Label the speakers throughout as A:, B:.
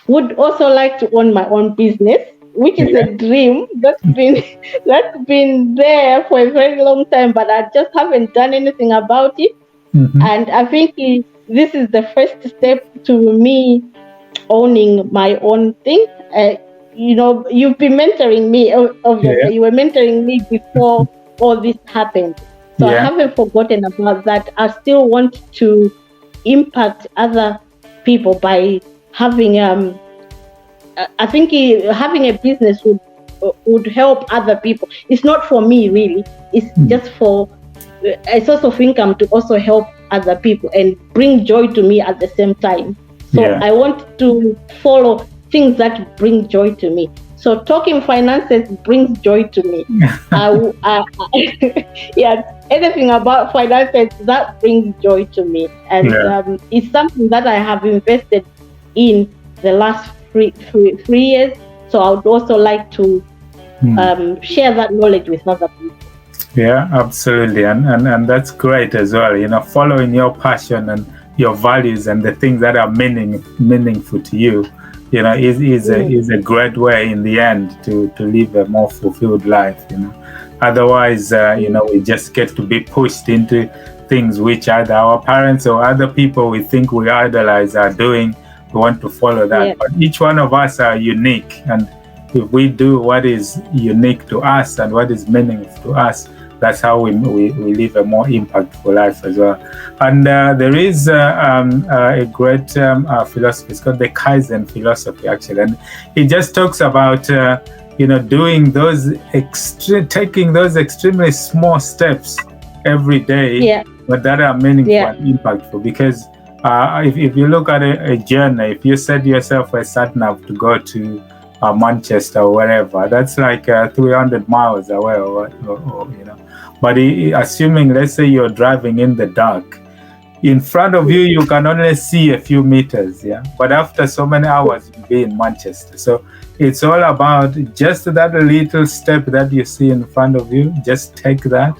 A: would also like to own my own business, which is a dream that's been there for a very long time, but I just haven't done anything about it. And I think this is the first step to me owning my own thing. You've been mentoring me. Obviously, you were mentoring me before all this happened, so I haven't forgotten about that. I still want to impact other people by having I think having a business would help other people. It's not for me really. It's just for a source of income to also help other people and bring joy to me at the same time. So I want to follow things that bring joy to me. So talking finances brings joy to me. Anything about finances that brings joy to me, and it's something that I have invested in the last three years. So I would also like to share that knowledge with other people.
B: Yeah, absolutely, and that's great as well. Following your passion and your values and the things that are meaningful to you, is a great way in the end to live a more fulfilled life. Otherwise, we just get to be pushed into things which either our parents or other people we think we idolize are doing. We want to follow that, but each one of us are unique, and if we do what is unique to us and what is meaningful to us, that's how we live a more impactful life as well. And there is a great philosophy. It's called the Kaizen philosophy, actually, and it just talks about doing taking those extremely small steps every day, but that are meaningful and impactful. Because if you look at a journey, if you set yourself a sat nav to go to Manchester or wherever, that's like 300 miles away, or But assuming, let's say you're driving in the dark, in front of you, you can only see a few meters, But after so many hours, you'll be in Manchester. So it's all about just that little step that you see in front of you. Just take that,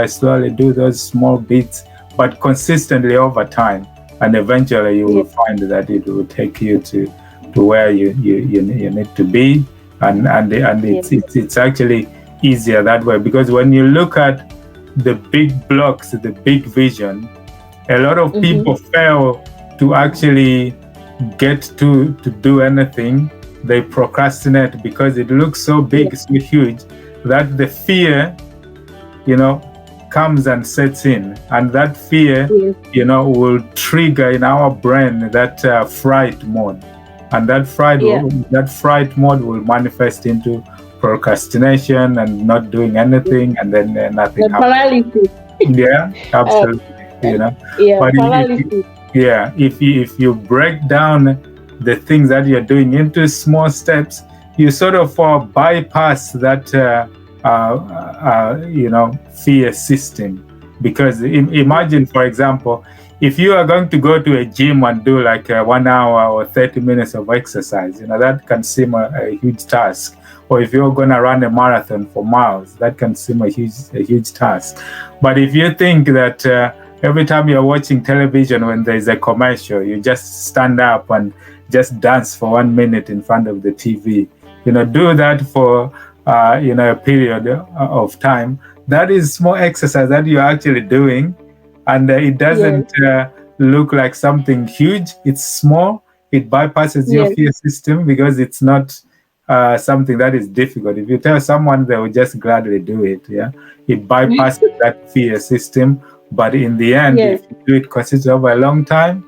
B: slowly do those small bits, but consistently over time, and eventually you will find that it will take you to where you need to be, and it's actually easier that way, because when you look at the big blocks, the big vision, a lot of people fail to actually get to do anything. They procrastinate because it looks so big, so huge, that the fear comes and sets in, and that fear will trigger in our brain that fright mode, and that fright mode will manifest into procrastination and not doing anything, and then nothing happens.
A: Paralysis.
B: Yeah, absolutely. But
A: paralysis.
B: If you break down the things that you're doing into small steps, you sort of bypass that fear system. Because imagine, for example, if you are going to go to a gym and do like 1 hour or 30 minutes of exercise, that can seem a huge task. Or if you're going to run a marathon for miles, that can seem a huge task. But if you think that every time you're watching television, when there's a commercial, you just stand up and just dance for 1 minute in front of the TV, do that for a period of time. That is small exercise that you're actually doing, and it doesn't look like something huge. It's small. It bypasses your fear system, because it's not something that is difficult. If you tell someone, they will just gladly do it. It bypasses that fear system, but in the end, if you do it consistently over a long time,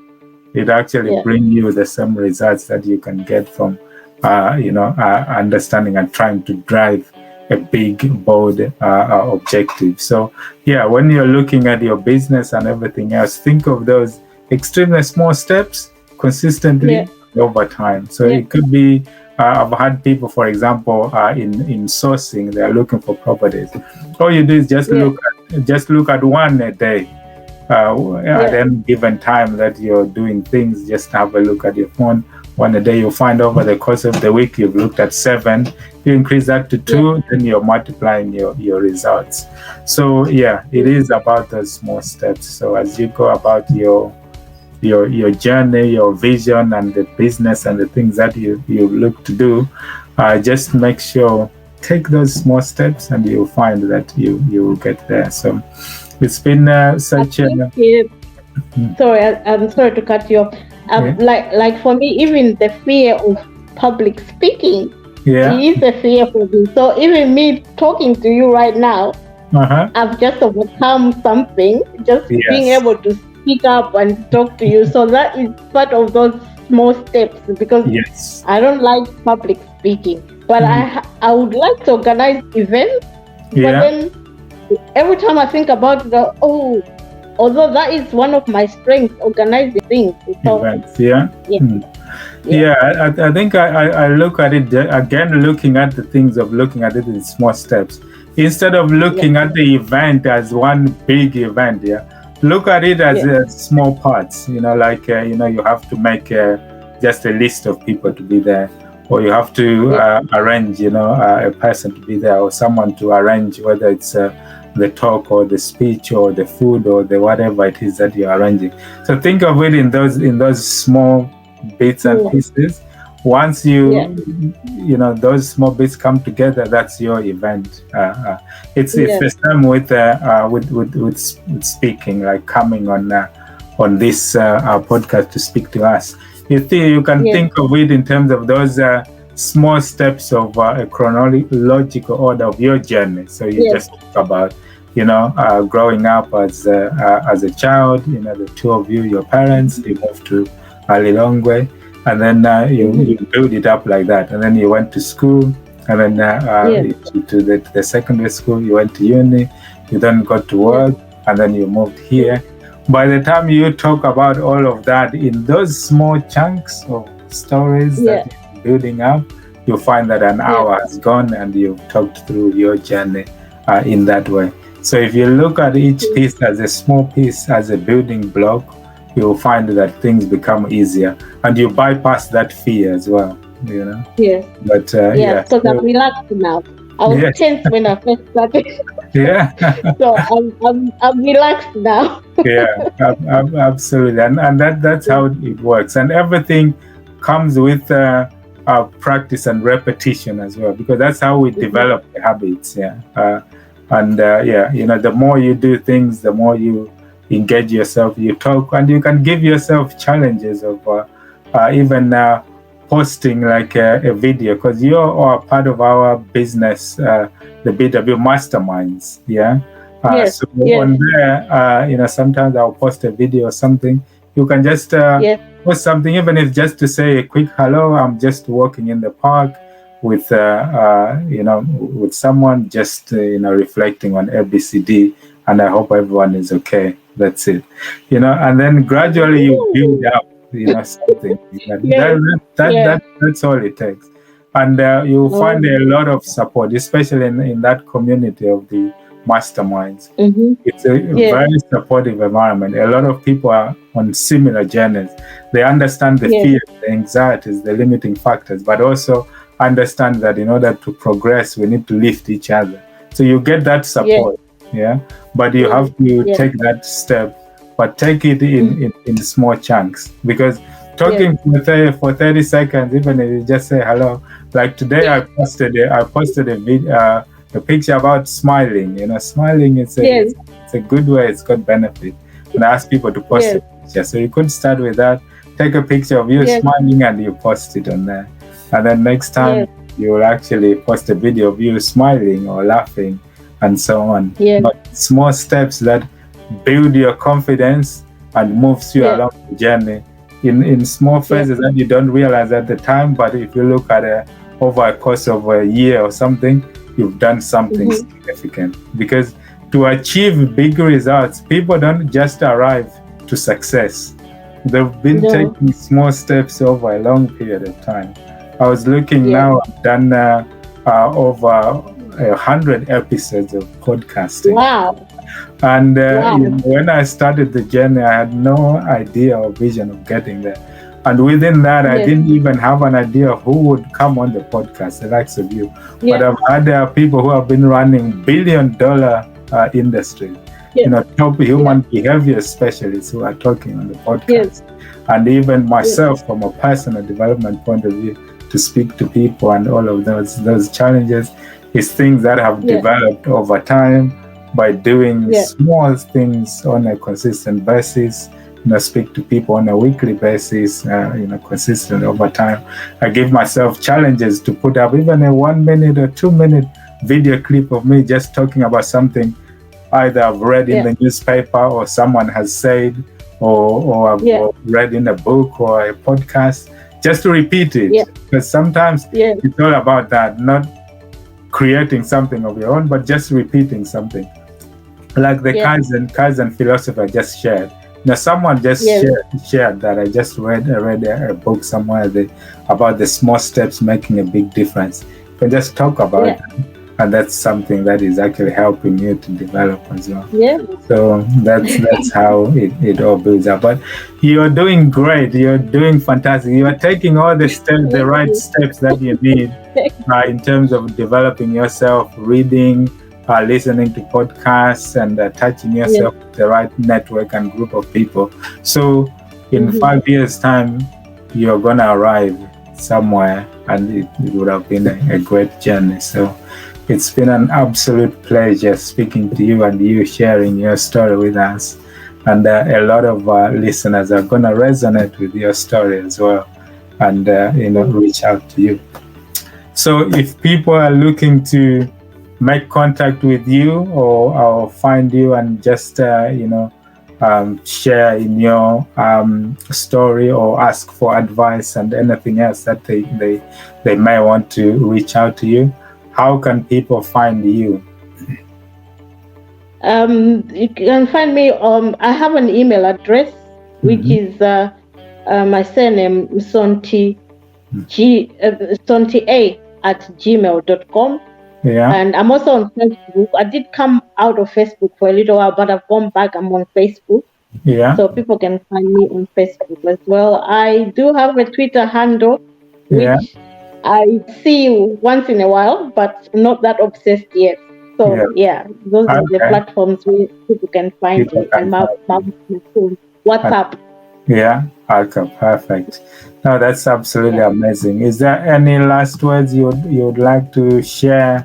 B: it actually brings you the same results that you can get from understanding and trying to drive a big, bold objective. So when you're looking at your business and everything else, think of those extremely small steps consistently over time. So it could be, I've had people, for example, in sourcing, they're looking for properties. All you do is just look at one a day. At any given time that you're doing things, just have a look at your phone. One a day, you'll find over the course of the week you've looked at 7. You increase that to 2, then you're multiplying your results. So it is about those small steps. So as you go about your your journey, your vision, and the business and the things that you look to do, just make sure, take those small steps, and you'll find that you will get there. So it's been such a...
A: Sorry, I'm sorry to cut you off. Like for me, even the fear of public speaking is a fear for me. So even me talking to you right now, I've just overcome something, just being able to speak up and talk to you. So that is part of those small steps, because I don't like public speaking, but I would like to organize events. But then every time I think about it, although that is one of my strengths, organizing things. So,
B: events, I think I look at it again, looking at the things of looking at it in small steps. Instead of looking at the event as one big event, look at it as small parts. You have to make just a list of people to be there, or you have to arrange, a person to be there, or someone to arrange, whether it's the talk or the speech or the food or the whatever it is that you're arranging. So think of it in those small bits and pieces. Once those small bits come together, that's your event. It's the same with speaking, like coming on this our podcast to speak to us. You can think of it in terms of those small steps of a chronological order of your journey. So you just talk about growing up as a child. The two of you, your parents, you moved to Lilongwe. And then you build it up like that. And then you went to school, and then to the secondary school, you went to uni, you then got to work, and then you moved here. By the time you talk about all of that in those small chunks of stories that you're building up, you'll find that an hour has gone and you've talked through your journey in that way. So if you look at each piece as a small piece, as a building block, you'll find that things become easier, and you bypass that fear as well.
A: Yes.
B: But
A: because I'm relaxed now. I was tense when I first started. So I'm relaxed now.
B: Absolutely, and that's how it works, and everything comes with practice and repetition as well, because that's how we develop the habits. The more you do things, the more you engage yourself, you talk, and you can give yourself challenges of even posting like a video, because you are part of our business, the BW Masterminds. On there, sometimes I'll post a video or something. You can just post something, even if just to say a quick hello. I'm just walking in the park with with someone, just reflecting on ABCD, and I hope everyone is okay. That's it, and then gradually you build up, something. That's all it takes, and you'll find a lot of support, especially in that community of the masterminds. It's a very supportive environment. A lot of people are on similar journeys. They understand the fears, the anxieties, the limiting factors, but also understand that in order to progress, we need to lift each other. So you get that support. But you have to take that step, but take it in small chunks, because talking for 30 seconds, even if you just say hello, like today I posted a video, a picture about smiling. Smiling is a good way, it's got benefit, and I ask people to post a picture. So you could start with that, take a picture of you smiling, and you post it on there, and then next time you will actually post a video of you smiling or laughing, and so on. But small steps that build your confidence and moves you along the journey in small phases that you don't realize at the time. But if you look at over a course of a year or something, you've done something significant. Because to achieve big results, people don't just arrive to success. They've been taking small steps over a long period of time. I was looking now, I've done over 100 episodes of podcasting.
A: Wow.
B: And when I started the journey, I had no idea or vision of getting there. And within that, I didn't even have an idea of who would come on the podcast, the likes of you. But I've had people who have been running billion-dollar industries. top human behavior specialists who are talking on the podcast. And even myself, from a personal development point of view, to speak to people and all of those challenges is things that have developed over time by doing small things on a consistent basis. Speak to people on a weekly basis, consistent over time. I give myself challenges to put up even a 1 minute or 2 minute video clip of me just talking about something either I've read in the newspaper or someone has said or I've read in a book or a podcast, just to repeat it. Because sometimes it's all about that, not creating something of your own, but just repeating something. Like the Kaizen philosophy I just shared. Now, someone just shared that I just read a book somewhere about the small steps making a big difference. You can just talk about it, and that's something that is actually helping you to develop as well. So that's how it all builds up. But you're doing great. You're doing fantastic. You are taking all the steps, the right steps that you need in terms of developing yourself, reading, listening to podcasts, and attaching yourself to the right network and group of people. So in 5 years' time, you're going to arrive somewhere, and it would have been a great journey. So it's been an absolute pleasure speaking to you and you sharing your story with us. And a lot of listeners are going to resonate with your story as well and, reach out to you. So if people are looking to make contact with you or find you and just, share in your story or ask for advice and anything else that they may want to reach out to you, how can people find you?
A: You can find me. I have an email address, which is my surname, Msonthi, Msonthi@gmail.com. And I'm also on Facebook. I did come out of Facebook for a little while, but I've gone back. I'm on Facebook. So people can find me on Facebook as well. I do have a Twitter handle, which I see once in a while, but not that obsessed yet. So those are the platforms where people can find me. And my phone, WhatsApp.
B: Okay, perfect. No, that's absolutely amazing. Is there any last words you'd like to share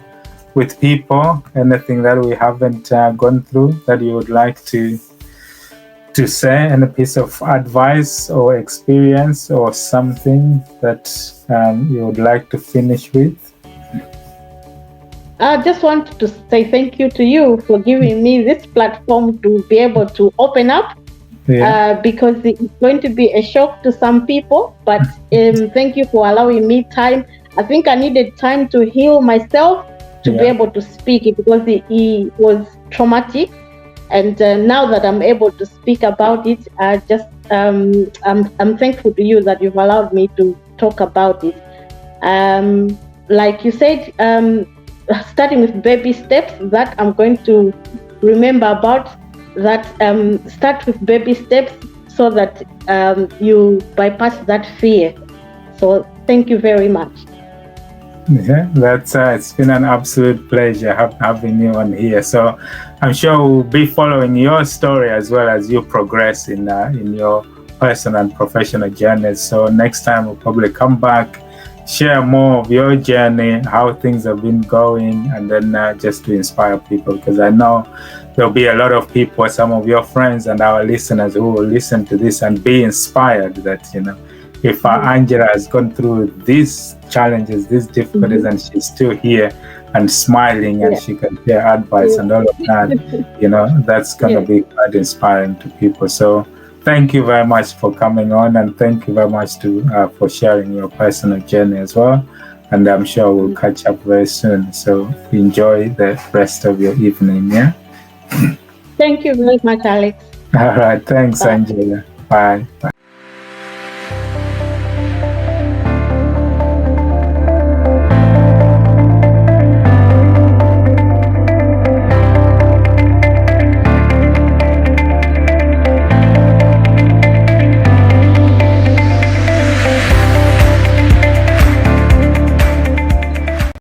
B: with people? Anything that we haven't gone through that you would like to say? Any piece of advice or experience or something that you would like to finish with?
A: I just want to say thank you to you for giving me this platform to be able to open up. Because it's going to be a shock to some people, but thank you for allowing me time. I think I needed time to heal myself to be able to speak it, because it was traumatic, and now that I'm able to speak about it, I'm thankful to you that you've allowed me to talk about it. Like you said, starting with baby steps, that I'm going to remember about. That start with baby steps so that you bypass that fear. So thank you very much.
B: That's it's been an absolute pleasure having you on here. So I'm sure we'll be following your story as well as you progress in your personal and professional journey. So next time we'll probably come back, share more of your journey, how things have been going, and then just to inspire people, because I know there'll be a lot of people, some of your friends and our listeners, who will listen to this and be inspired that, if Angela has gone through these challenges, these difficulties, and she's still here and smiling and she can share advice and all of that, that's going to be quite inspiring to people. So thank you very much for coming on, and thank you very much for sharing your personal journey as well. And I'm sure we'll catch up very soon. So enjoy the rest of your evening.
A: Thank you very much, Alex.
B: All right. Thanks, Angela. Bye.